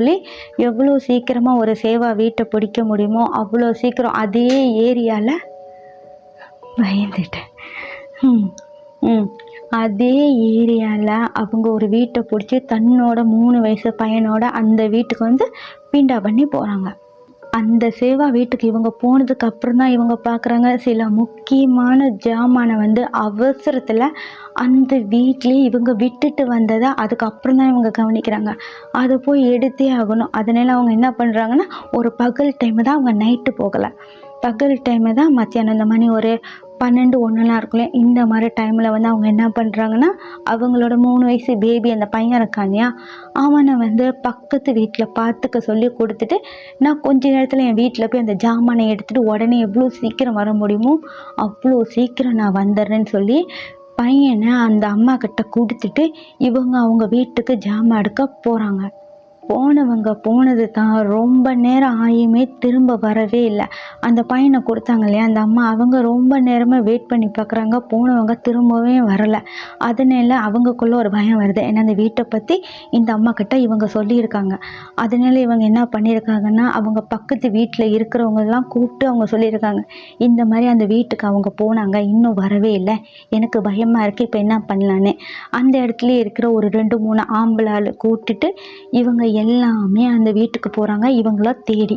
சொல்லி எவ்வளோ சீக்கிரமாக ஒரு சேவா வீட்டை பிடிக்க முடியுமோ அவ்வளோ சீக்கிரம் அதே ஏரியாவில் பயந்துட்டேன். அதே ஏரியாவில் அவங்க ஒரு வீட்டை பிடிச்சி தன்னோட 3 வயசு பையனோட அந்த வீட்டுக்கு வந்து பீண்டா பண்ணி போகிறாங்க. அந்த சேவா வீட்டுக்கு இவங்க போனதுக்கு அப்புறம் தான் இவங்க பார்க்குறாங்க சில முக்கியமான ஜாமானை வந்து அவசரத்தில் அந்த வீட்லேயே இவங்க விட்டுட்டு வந்ததை அதுக்கப்புறம் தான் இவங்க கவனிக்கிறாங்க. அதை போய் எடுத்தே ஆகணும். அதனால அவங்க என்ன பண்ணுறாங்கன்னா, ஒரு பகல் டைமு தான், அவங்க நைட்டு போகலை, பகல் டைமு தான், மத்தியானம் இந்த மணி ஒரு 12, 1லாம் இருக்குல்ல, இந்த மாதிரி டைமில் வந்து அவங்க என்ன பண்ணுறாங்கன்னா, அவங்களோட 3 வயசு பேபி அந்த பையன் இருக்கான் இல்லையா, அவனை வந்து பக்கத்து வீட்டில் பார்த்துக்க சொல்லி கொடுத்துட்டு, நான் கொஞ்ச நேரத்தில் என் வீட்டில் போய் அந்த ஜாமானை எடுத்துகிட்டு உடனே எவ்வளோ சீக்கிரம் வர முடியுமோ அவ்வளோ சீக்கிரம் நான் வந்துடுறேன்னு சொல்லி பையனை அந்த அம்மா கிட்ட கொடுத்துட்டு இவங்க அவங்க வீட்டுக்கு ஜாமான் எடுக்க போகிறாங்க. போனவங்க போனது தான், ரொம்ப நேரம் ஆகியுமே திரும்ப வரவே இல்லை. அந்த பையனை கொடுத்தாங்க இல்லையா அந்த அம்மா, அவங்க ரொம்ப நேரமாக வெயிட் பண்ணி பார்க்குறாங்க, போனவங்க திரும்பவே வரலை. அதனால அவங்களுக்குள்ள ஒரு பயம் வருது. ஏன்னா அந்த வீட்டை பற்றி இந்த அம்மா கிட்ட இவங்க சொல்லியிருக்காங்க. அதனால இவங்க என்ன பண்ணியிருக்காங்கன்னா, அவங்க பக்கத்து வீட்டில் இருக்கிறவங்கெல்லாம் கூப்பிட்டு அவங்க சொல்லியிருக்காங்க, இந்த மாதிரி அந்த வீட்டுக்கு அவங்க போனாங்க, இன்னும் வரவே இல்லை, எனக்கு பயமாக இருக்குது, இப்போ என்ன பண்ணலான்னு. அந்த இடத்துல இருக்கிற ஒரு 2, 3 ஆம்பளை ஆள் கூட்டிட்டு இவங்க எல்லாமே அந்த வீட்டுக்கு போகிறாங்க. இவங்கள தேடி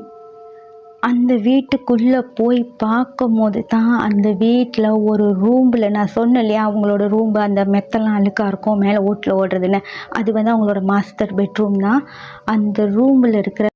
அந்த வீட்டுக்குள்ளே போய் பார்க்கும் போது தான் அந்த வீட்டில் ஒரு ரூமில், நான் சொன்னேன் இல்லையா அவங்களோட ரூம்பு அந்த மெத்தெல்லாம் அழுக்காக இருக்கும் மேலே ஓட்டில் ஓடுறதுன்னு, அது வந்து அவங்களோட மாஸ்டர் பெட்ரூம் தான். அந்த ரூமில் இருக்கிற